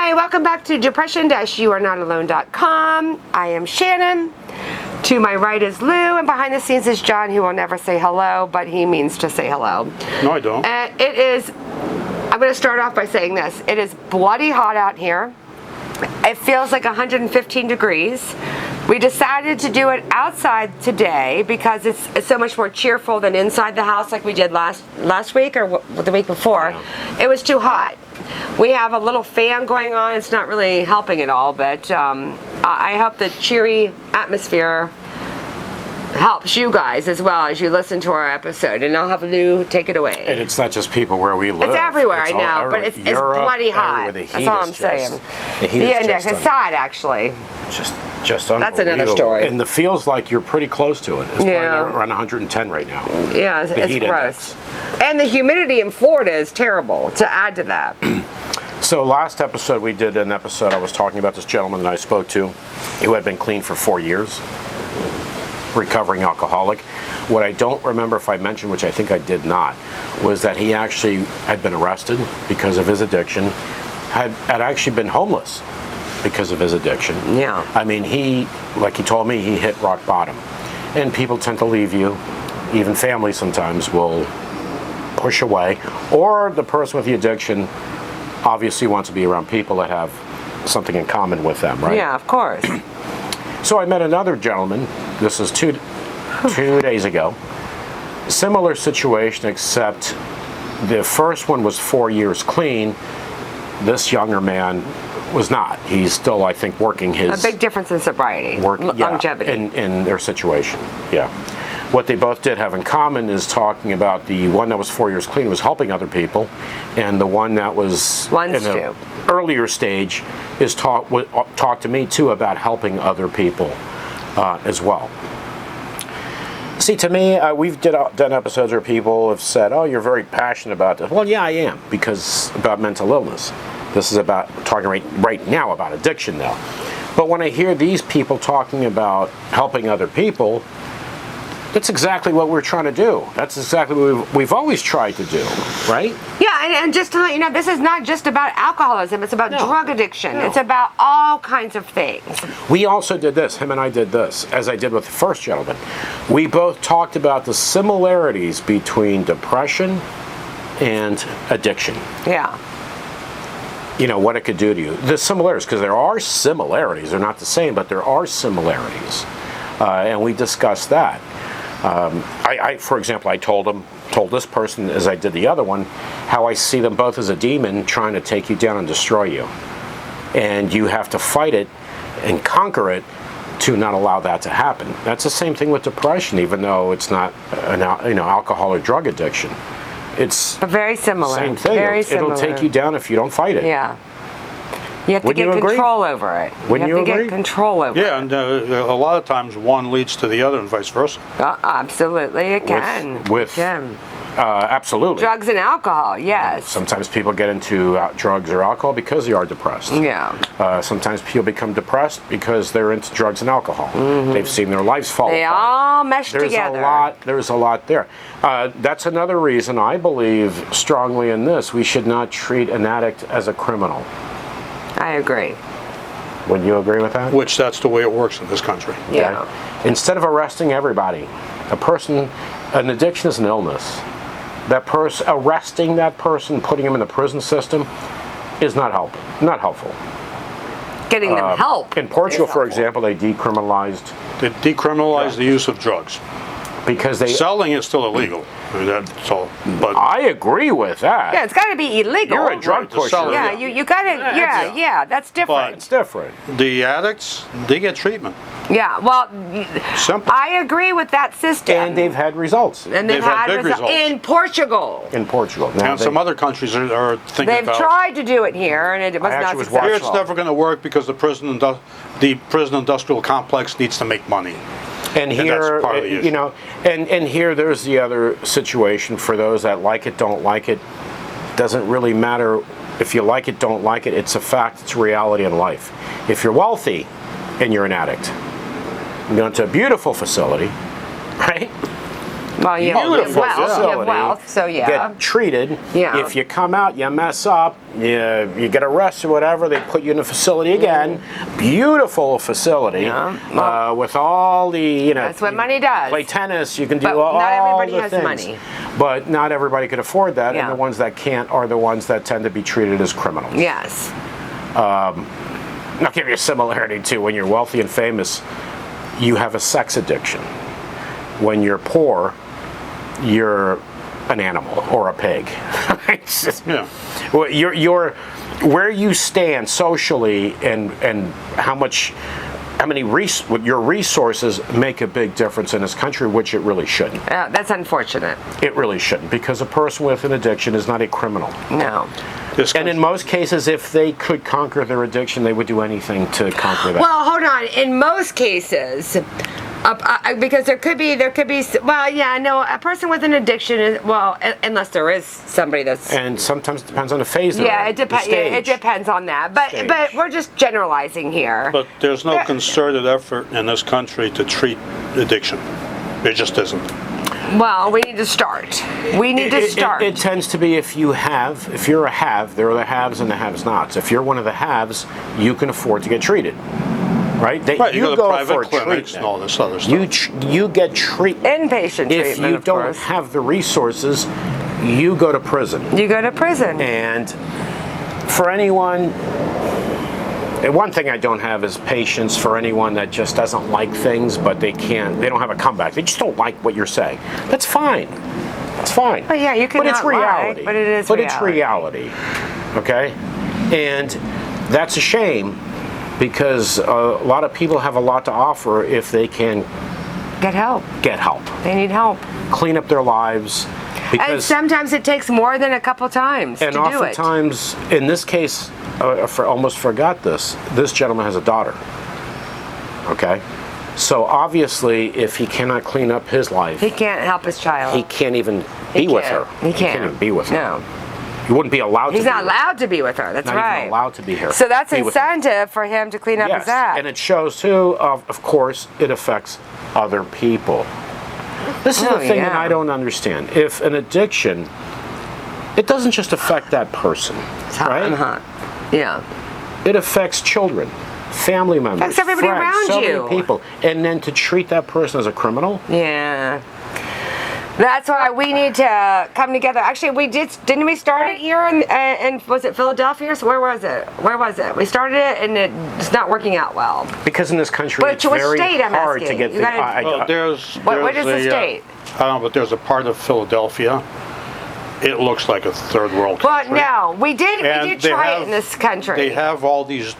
Hi, welcome back to depression-youarenotalone.com. I am Shannon. To my right is Lou, and behind the scenes is John, who will never say hello, but he means to say hello. No, I don't. And I'm going to start off by saying this. It is bloody hot out here. It feels like 115 degrees. We decided to do it outside today because it's so much more cheerful than inside the house like we did last week or the week before. Yeah. It was too hot. We have a little fan going on. It's not really helping at all, but I hope the cheery atmosphere helps you guys as well as you listen to our episode. And I'll have Lou take it away. And it's not just people where we live. It's everywhere, I know, but it's bloody hot. That's all I'm saying. The heat is just it's hot, actually. Just unbelievable. That's another story. And it feels like you're pretty close to it. It's probably around 110 right now. Yeah, it's gross. And the humidity in Florida is terrible, to add to that. So last episode we did an episode, I was talking about this gentleman that I spoke to who had been clean for 4 years, recovering alcoholic. What I don't remember if I mentioned, which I think I did not, was that he actually had been arrested because of his addiction, had actually been homeless because of his addiction. Yeah. I mean, like he told me, he hit rock bottom. And people tend to leave you, even family sometimes will push away, or the person with the addiction obviously wants to be around people that have something in common with them, right? Yeah, of course. So I met another gentleman, this is two days ago, similar situation, except the first one was 4 years clean. This younger man was not. He's still, I think, working his... A big difference in sobriety, longevity. In their situation, yeah. What they both did have in common is talking about the one that was 4 years clean was helping other people, and the one that was in an earlier stage is talk to me too about helping other people as well. See, to me, we've done episodes where people have said, "Oh, you're very passionate about this." Well, yeah, I am, because about mental illness. This is about talking right now about addiction now. But when I hear these people talking about helping other people, that's exactly what we're trying to do. That's exactly what we've always tried to do, right? Yeah, and just to let you know, this is not just about alcoholism. It's about drug addiction. No. It's about all kinds of things. We also did this, him and I did this, as I did with the first gentleman. We both talked about the similarities between depression and addiction. Yeah. You know, what it could do to you. The similarities, because there are similarities. They're not the same, but there are similarities. And we discussed that. For example, I told this person, as I did the other one, how I see them both as a demon trying to take you down and destroy you. And you have to fight it and conquer it to not allow that to happen. That's the same thing with depression, even though it's not an alcohol or drug addiction. It's very similar. Same thing. It'll take you down if you don't fight it. Yeah. You have to get control over it. Wouldn't you agree? You have to get control over it. Yeah, and a lot of times one leads to the other and vice versa. Absolutely, it can. Absolutely. Drugs and alcohol, yes. Sometimes people get into drugs or alcohol because they are depressed. Yeah. Sometimes people become depressed because they're into drugs and alcohol. Mm-hmm. They've seen their lives fall apart. They all mesh together. There's a lot there. That's another reason I believe strongly in this. We should not treat an addict as a criminal. I agree. Would you agree with that? Which that's the way it works in this country. Yeah. Okay. Instead of arresting everybody, an addiction is an illness. Arresting that person, putting him in the prison system, is not helpful. Getting them help. In Portugal, for example, they decriminalized the use of drugs. Because selling is still illegal. I mean, that's all. But I agree with that. Yeah, it's got to be illegal. You're a drug pusher. Yeah, you got to. Yeah, that's different. But it's different. The addicts, they get treatment. Yeah, well, simple. I agree with that system. And they've had results. And they've had big results in Portugal. Now and some other countries are thinking they've about. They've tried to do it here, and it was not successful. Here, it's never going to work because the prison industrial complex needs to make money. And here, and here there's the other situation for those that like it, don't like it. Doesn't really matter if you like it, don't like it. It's a fact. It's a reality in life. If you're wealthy and you're an addict, you go into a beautiful facility, right? Well, you have beautiful wealth, you have facility, wealth, so yeah. get treated. Yeah. If you come out, you mess up, you get arrested, whatever, they put you in a facility again. Beautiful facility. Yeah. With all the, That's what money does. Play tennis, you can do But all not everybody the has things. money. But not everybody can afford that, Yeah. and the ones that can't are the ones that tend to be treated as criminals. Yes. I'll give you a similarity too. When you're wealthy and famous, you have a sex addiction. When you're poor, you're an animal or a pig. It's just, Yeah. well, you're where you stand socially and how many your resources make a big difference in this country, which it really shouldn't. That's unfortunate. It really shouldn't, because a person with an addiction is not a criminal. No. And in most cases, if they could conquer their addiction, they would do anything to conquer that. Well, hold on. In most cases, because there could be, well, yeah, no, a person with an addiction is, well, unless there is somebody that's. And sometimes it depends on the phase they're Yeah, in, it depends. the Yeah, it stage. depends on that. But we're just generalizing here. But there's no concerted effort in this country to treat addiction. It just isn't. Well, we need to start. We need to start. It tends to be if you're a have, there are the haves and the have-nots. If you're one of the haves, you can afford to get treated. Right? Right, you go to private for clinics and all this other stuff. You get treatment. Inpatient If treatment, you of don't course. have the resources, you go to prison. You go to prison. And for anyone, one thing I don't have is patience for anyone that just doesn't like things, but they don't have a comeback. They just don't like what you're saying. That's fine. That's fine. Oh, yeah, you can But it's not lie, reality. but it is It's reality. Okay? And that's a shame, because a lot of people have a lot to offer if they can Get help. get help, They need help. clean up their lives. And Because sometimes it takes more than a couple times and to do it. oftentimes, in this case, I almost forgot this. This gentleman has a daughter. Okay, so obviously, if he cannot clean up his life, He can't help his child. he can't even be with her. He can't. even be with her. No. He wouldn't be allowed He's to. not allowed to be with her. That's Not right. even allowed to be here. So that's be with her. incentive for him to clean up Yes, his act. and it shows too. Of course, it affects other people. This is Oh, the thing that yeah. I don't understand. If an addiction, it doesn't just affect that person, right? Uh-huh. Yeah. It affects children, family members, Affects everybody friends, around so you. many people, and then to treat that person as a criminal. Yeah. That's why we need to come together. Actually, didn't we start it here in was it Philadelphia? So where was it? We started it and it's not working out well. Because in this country, But it's to what very state, I'm hard to asking? get You things. gotta- Well, What is the state? I don't know, but there's a part of Philadelphia. It looks like a third world Well, country. no, we did And they try it have- in this country. They have all these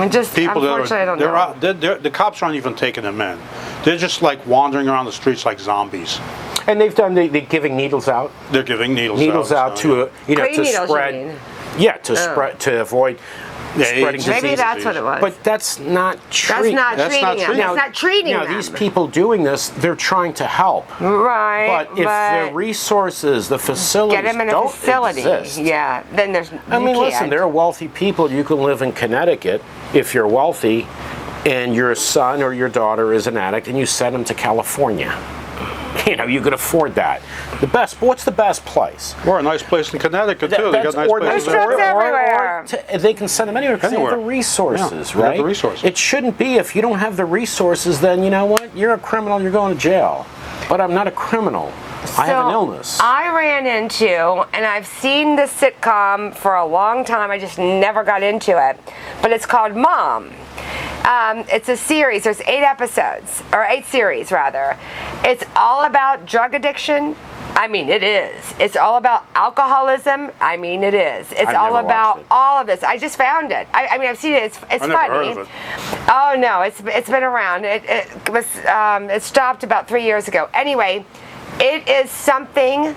Just people that unfortunately, I are. don't They're know. out, the cops aren't even taking them in. They're just like wandering around the streets like zombies. And they've done. They're giving needles out. They're giving needles Out so, to yeah. Clean to needles, you spread. mean? Yeah, to spread to avoid Yeah, spreading AIDS. disease. Maybe that's what it was. But that's not That's treatment. not That's treating not them. treating- That's not treating Now, them. these people doing this, they're trying to help. Right. But if the resources, the facilities get them in a don't facility, exist, yeah, then there's. I mean, listen, can't. there are wealthy people. You can live in Connecticut if you're wealthy, and your son or your daughter is an addict, and you send them to California. You know, you could afford that. What's the best place? We're a nice place in Connecticut too. They got nice or- places. There's drugs everywhere. they can send them anywhere because they have the Anywhere. resources, Yeah, they have right? the resources. It shouldn't be if you don't have the resources, then you know what? You're a criminal, you're going to jail. But I'm not a criminal. I have an illness. I ran into, and I've seen this sitcom for a long time, I just never got into it, but it's called Mom. It's a series, there's 8 episodes, or 8 series rather. It's all about drug addiction. I mean, it is. It's all about alcoholism. I mean, it is. It's I've all never about watched it. all of this. I just found it. I mean, I've seen it. It's I funny. never heard of it. Oh no, it's been around. It stopped about 3 years ago. Anyway, it is something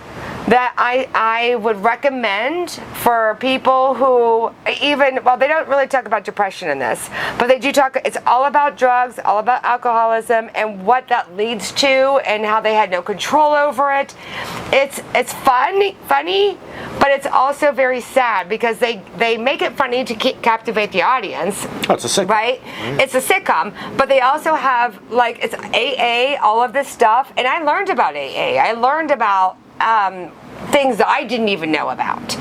that I would recommend for people who they don't really talk about depression in this, but they do talk, it's all about drugs, all about alcoholism, and what that leads to, and how they had no control over it. It's funny, but it's also very sad, because they make it funny to captivate the audience. Oh, it's a sitcom. Right? Mm-hmm. It's a sitcom, but they also have, like, it's AA, all of this stuff, and I learned about AA. I learned about things that I didn't even know about.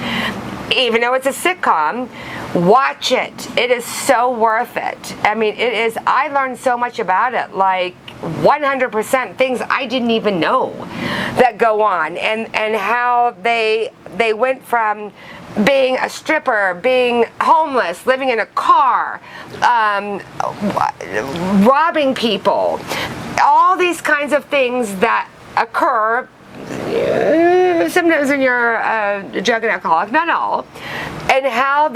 Even though it's a sitcom, watch it. It is so worth it. I mean, it is. I learned so much about it, like 100% things I didn't even know that go on, and how they went from being a stripper, being homeless, living in a car, robbing people, all these kinds of things that occur sometimes when you're a drug and alcoholic, not all, and how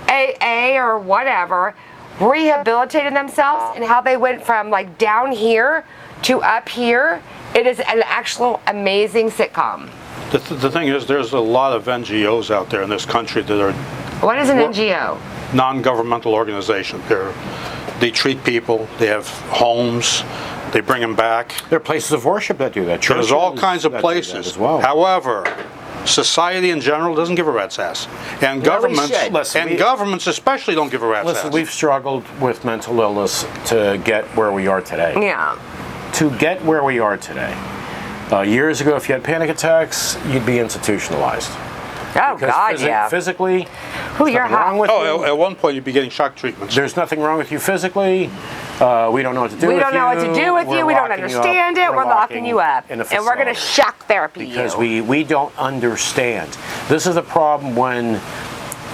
AA or whatever rehabilitated themselves, and how they went from, like, down here to up here. It is an actual amazing sitcom. The thing is, there's a lot of NGOs out there in this country that are... What is an NGO? Non-governmental organization. They treat people, they have homes, they bring them back. There are places of worship that do that. There's all kinds of places. As well. However, society in general doesn't give a rat's ass. And governments, governments especially, don't give a rat's ass. Listen, we've struggled with mental illness to get where we are today. Yeah. To get where we are today. Years ago, if you had panic attacks, you'd be institutionalized. Oh, because God, yeah. Physically, you're wrong with you. At one point, you'd be getting shock treatments. There's nothing wrong with you physically. We don't know what to do with you. We don't know what to do with you. We don't understand it. We're locking you up. And we're going to shock therapy you. Because we don't understand. This is the problem when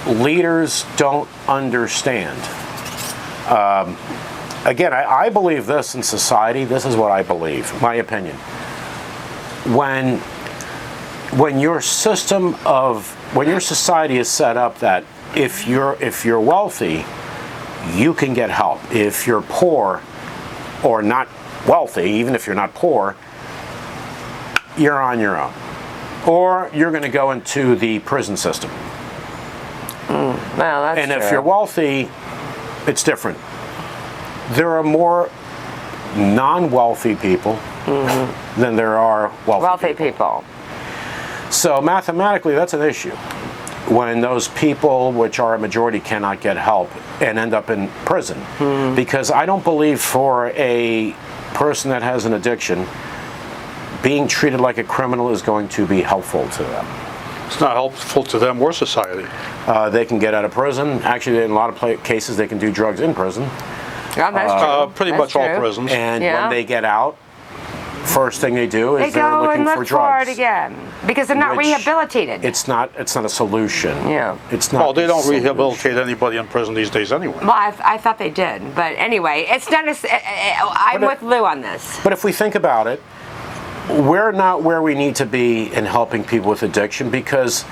leaders don't understand. Again, I believe this in society. This is what I believe, my opinion. When your society is set up that if you're wealthy, you can get help. If you're poor or not wealthy, even if you're not poor, you're on your own. Or you're going to go into the prison system. Well, that's and true. If you're wealthy, it's different. There are more non-wealthy people than there are wealthy people. So mathematically, that's an issue. When those people, which are a majority, cannot get help and end up in prison. Because I don't believe for a person that has an addiction, being treated like a criminal is going to be helpful to them. It's not helpful to them or society. They can get out of prison. Actually, in a lot of cases, they can do drugs in prison. Yeah, that's true. Pretty much all prisons. And when they get out, first thing they do is they're looking for drugs. They go and look for it again because they're not rehabilitated. It's not a solution. Yeah. It's not. Well, they don't rehabilitate anybody in prison these days anyway. Well, I thought they did, but anyway, it's not. I'm with Lou on this. But if we think about it, we're not where we need to be in helping people with addiction because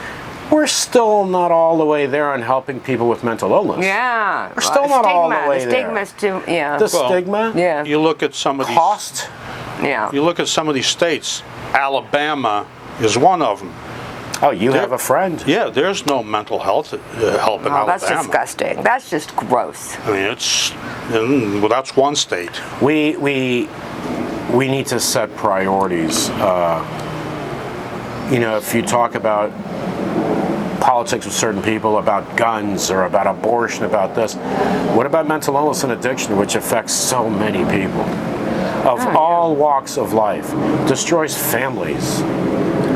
we're still not all the way there on helping people with mental illness. Yeah. We're still not all the way there. The stigma's too, yeah. The stigma? Yeah. You look at some of these... Cost? Yeah. You look at some of these states. Alabama is one of them. Oh, you have a friend. Yeah, there's no mental health help in Alabama. That's disgusting. That's just gross. I mean, that's one state. We need to set priorities. If you talk about politics with certain people, about guns or about abortion, about this, what about mental illness and addiction, which affects so many people of all walks of life, destroys families.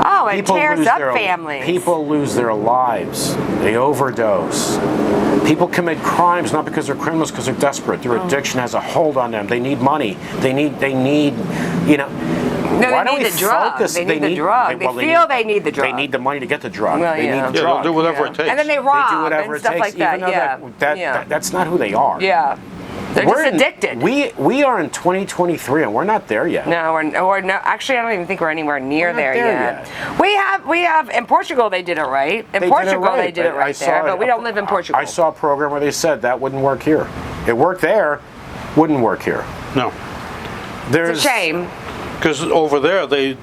Oh, it tears up families. People lose their lives. They overdose. People commit crimes not because they're criminals, because they're desperate. Their addiction has a hold on them. They need money. They need. No, why they need the drug. They need the drug. They feel they need the drug. They need the money to get the drug. Well, they need the They'll drug. do whatever it takes. And then they rob They do whatever and it stuff takes, like that. even though that's not who they are. Yeah. They're just addicted. We are in 2023 and we're not there yet. No, we're no. Actually, I don't even think we're anywhere near there yet. We have in Portugal they did it right. In Portugal they did it right there, but we don't live in Portugal. I saw a program where they said that wouldn't work here. It worked there, wouldn't work here. No. It's a shame. Because over there, they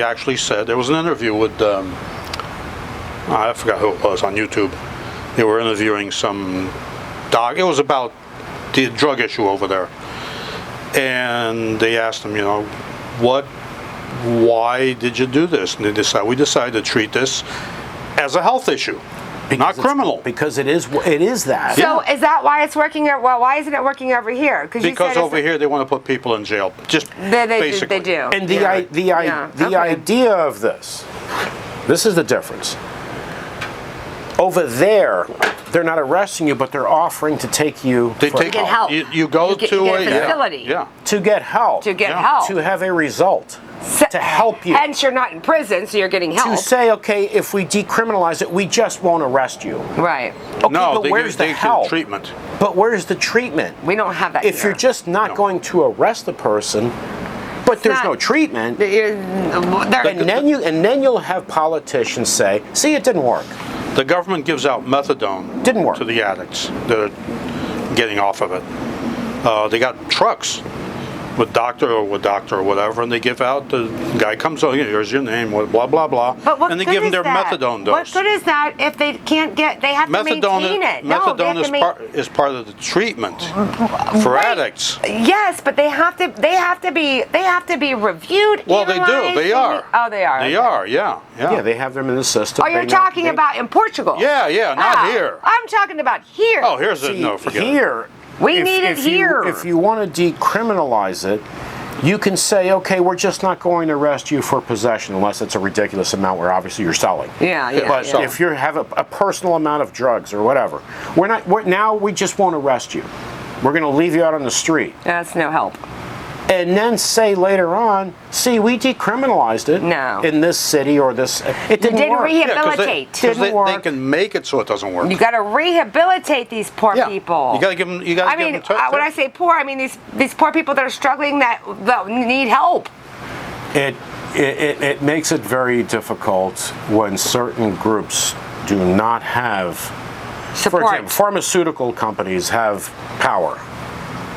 actually said, there was an interview with, I forgot who it was on YouTube. They were interviewing some doc. It was about the drug issue over there. And they asked them, why did you do this? And we decided to treat this as a health issue. Not criminal. Because it is that. So is that why it's working? Well, why isn't it working over here? Because over here they want to put people in jail. Just basically. They do. And the idea of this is the difference. Over there, they're not arresting you, but they're offering to take you to get help. You go to a facility. Yeah. To get help. To get help. To have a result. To help you. Hence, you're not in prison, so you're getting help. To say, okay, if we decriminalize it, we just won't arrest you. Right. Okay, no, but where's the help? Treatment. But where's the treatment? We don't have that If here. you're just not going to arrest the person, but there's no treatment, and then you'll have politicians say, see, it didn't work. The government gives out methadone Didn't work. to the addicts that are getting off of it. They got trucks with doctor or whatever, and they give out, the guy comes over, here's your name, blah, blah, blah, and they give them their methadone dose. What good is that if they can't get, they have to maintain it. Methadone is part of the treatment for addicts. Yes, but they have to be reviewed. Well, they do. They are. Oh, they are. They are. Yeah. Yeah, they have them in the system. Oh, you're talking about in Portugal. Yeah, not here. I'm talking about here. Oh, here's it. No, forget it. Here. We need it here. If you want to decriminalize it, you can say, okay, we're just not going to arrest you for possession unless it's a ridiculous amount where obviously you're selling. Yeah. But if you have a personal amount of drugs or whatever, now we just won't arrest you. We're going to leave you out on the street. That's no help. And then say later on, see, we decriminalized it in this city or this. It didn't work. Rehabilitate. Because they can make it so it doesn't work. You got to rehabilitate these poor people. You got to give them. When I say poor, I mean these poor people that are struggling that need help. It makes it very difficult when certain groups do not have support. For example, pharmaceutical companies have power.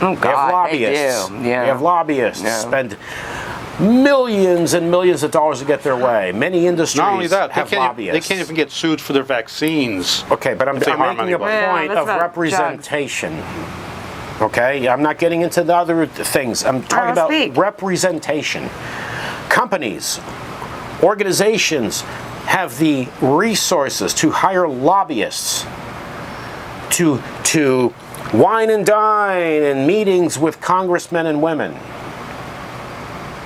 Oh, God, they have lobbyists. They do. They have lobbyists spend millions and millions of dollars to get their way. Many industries Not only that, have lobbyists. They can't even get sued for their vaccines. Okay, but I'm making a point of representation. Okay, I'm not getting into the other things. I'm talking about representation. Companies, organizations have the resources to hire lobbyists to wine and dine in meetings with congressmen and women.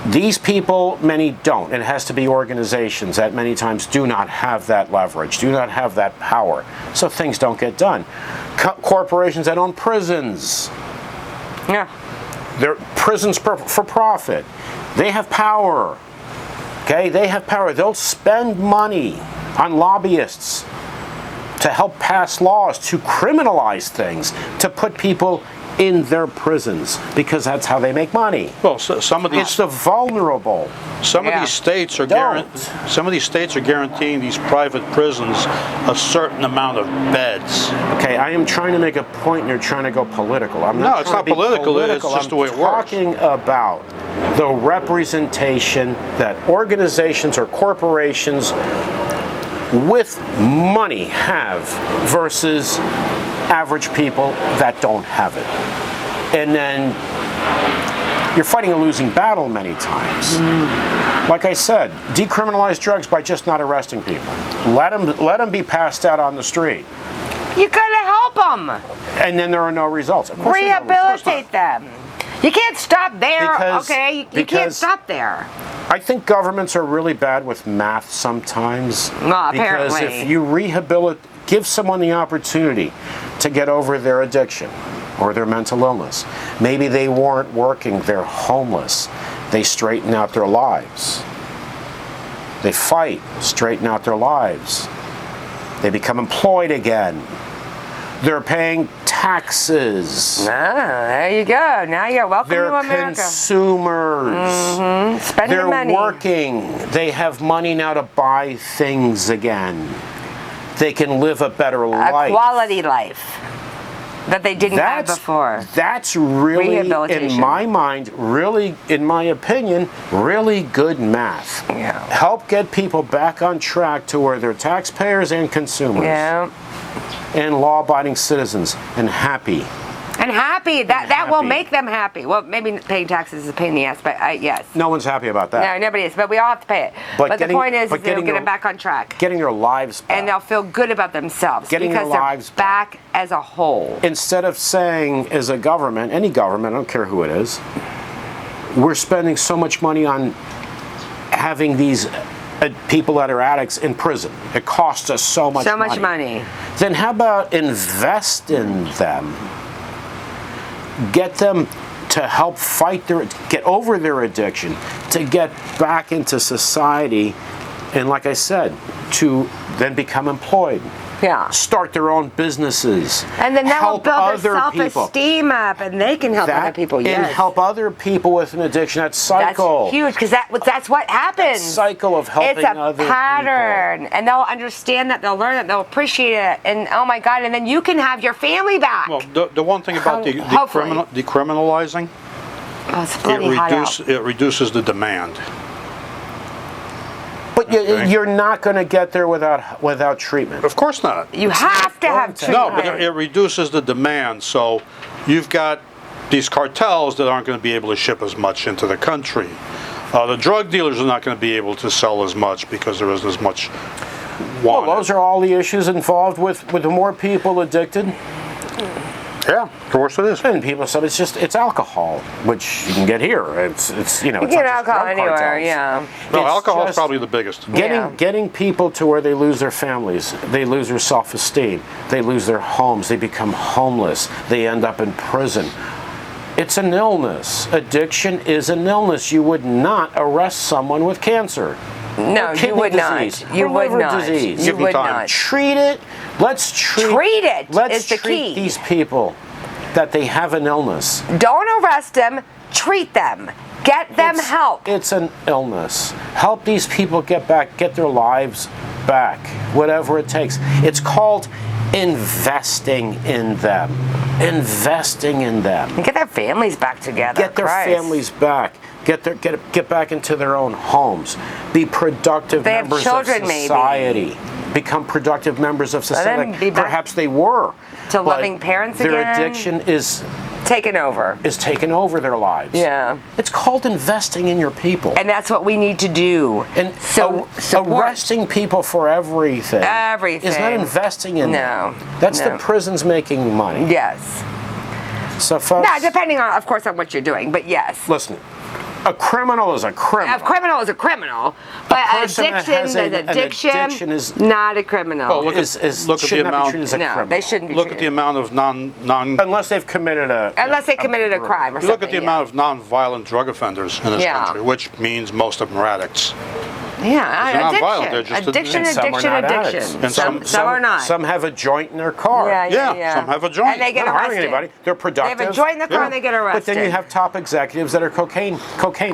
These people, many don't. It has to be organizations that many times do not have that leverage, do not have that power. So things don't get done. Corporations that own prisons. Yeah. They're prisons for profit. They have power. Okay, they have power. They'll spend money on lobbyists to help pass laws, to criminalize things, to put people in their prisons, because that's how they make money. Well, some of these, it's the vulnerable. Some of these states are guaranteeing these private prisons a certain amount of beds. Okay, I am trying to make a point, and you're trying to go political. No, it's not political. It's just the way it works. I'm talking about the representation that organizations or corporations with money have versus average people that don't have it. And then you're fighting a losing battle many times. Like I said, decriminalize drugs by just not arresting people. Let them be passed out on the street. You gotta help them. And then there are no results. Of course rehabilitate them. You can't stop there, You can't stop there. I think governments are really bad with math sometimes. Apparently. Because if you give someone the opportunity to get over their addiction or their mental illness, maybe they weren't working, they're homeless, they straighten out their lives. They fight, straighten out their lives. They become employed again. They're paying taxes. There you go. Now you're welcome to America. They're consumers. Spending money. They're working. They have money now to buy things again. They can live a better life. A quality life. that they didn't have before. That's really, in my mind, really, in my opinion, really good math. Yeah. Help get people back on track to where they're taxpayers and consumers. Yeah. And law-abiding citizens and happy. And happy. That will make them happy. Well, maybe paying taxes is a pain in the ass, but yes. No one's happy about that. No, nobody is. But we all have to pay it. But the point is they'll get them back on track. Getting their lives back. And they'll feel good about themselves. Getting because their lives they're back as a whole. Instead of saying, as a government, any government, I don't care who it is, we're spending so much money on having these people that are addicts in prison. It costs us so much money. So much money. Then how about invest in them? Get them to help get over their addiction, to get back into society, and like I said, to then become employed. Yeah. Start their own businesses. And then that will build their people. self-esteem up, and they can help other people. Yes. And help other people with an addiction. That cycle. That's huge, because that's what happens. Cycle of helping other people. It's a pattern, and they'll understand that, they'll learn it, they'll appreciate it, and oh my God, and then you can have your family back. Well, the one thing about decriminalizing, it reduces the demand. But you're not going to get there without treatment. Of course not. You have to have treatment. No, but it reduces the demand. So you've got these cartels that aren't going to be able to ship as much into the country. The drug dealers are not going to be able to sell as much because there isn't as much wanted. Well, those are all the issues involved with the more people addicted. Yeah, of course it is. And people said it's alcohol, which you can get here. It's you can get alcohol anywhere, cartels. yeah. No, alcohol is probably the biggest. Getting people to where they lose their families, they lose their self-esteem, they lose their homes, they become homeless, they end up in prison. It's an illness. Addiction is an illness. You would not arrest someone with cancer. No, you would disease, not. You would not. Disease. You would not. Treat it. Let's treat it. Let's is the treat key. these people that they have an illness. Don't arrest them. Treat them. Get them help. It's an illness. Help these people get their lives back, whatever it takes. It's called investing in them. Investing in them. And get their families back together. Get their families back. Get back into their own homes. Be productive members of society. Maybe. Become productive members of society. Perhaps they were. To loving parents again. Their addiction is taken over. Is taken over their lives. Yeah. It's called investing in your people. And that's what we need to do. And so arresting people for everything. Everything. Is not investing in them. That's the prisons making money. Yes. So folks. Now, depending on, of course, on what you're doing, but yes. Listen. A criminal is a criminal. A criminal is a criminal, but addiction is not a criminal. Well, look at the amount. They shouldn't be. Look at the amount of non. Unless they've committed a crime or something. Look at the amount of non-violent drug offenders in this country, which means most of them are addicts. Yeah, they're not violent. They're just addiction. And some are not. Some have a joint in their car. Yeah. Some have a joint. And they get arrested. Anybody. They're productive. They have a joint in the car and they get arrested. But then you have top executives that are cocaine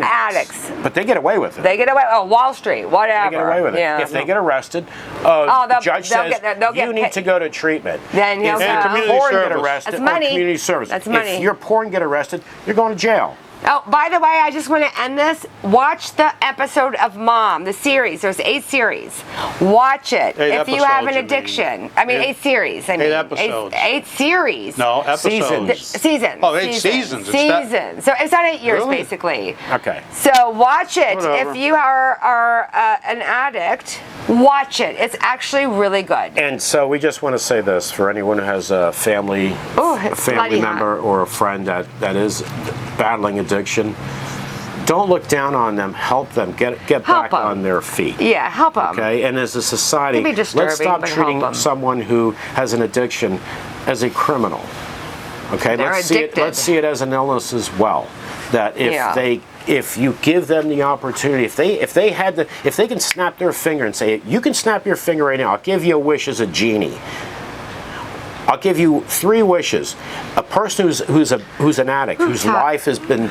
addicts. But they get away with it. They get away. Oh, Wall Street, whatever. They get away with it. Yeah. If they get arrested, the judge says you need to go to treatment. Then he'll if community poor service. Get arrested, That's money. Or community service. That's money. If you're poor and get arrested, you're going to jail. Oh, by the way, I just want to end this. Watch the episode of Mom, the series. There's 8 series. Watch it. If you have an addiction. 8 series. 8 episodes. 8 series. No, episodes. Seasons. Oh, 8 seasons. Seasons. So it's not 8 years, basically. Okay. So watch it. Whatever. If you are an addict, watch it. It's actually really good. And so we just want to say this for anyone who has a family member or a friend that is battling addiction. Don't look down on them. Help them get back on their feet. Yeah, help them. Okay, and as a society, let's stop treating someone who has an addiction as a criminal. Okay, let's see it as an illness as well. That if you give them the opportunity, if they can snap their finger and say, you can snap your finger right now, I'll give you a wish as a genie. I'll give you 3 wishes. A person who's an addict, whose life has been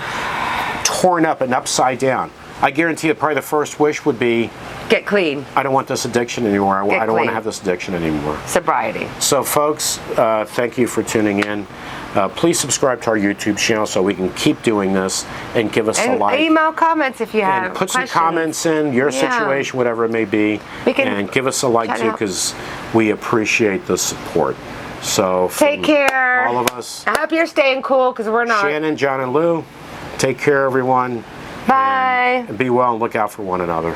torn up and upside down. I guarantee you, probably the first wish would be, Get clean. I don't want this addiction anymore. I don't want clean. to have this addiction anymore. Sobriety. So folks, thank you for tuning in. Please subscribe to our YouTube channel so we can keep doing this, and give us a And like. email comments if you have And put some questions. comments in, your Yeah. situation, whatever it may be. We can And give us a like chat too, out. because we appreciate the support. So Take from care. all of us, I hope you're staying cool because we're not. Shannon, John, and Lou, take care, everyone. Bye. And be well and look out for one another.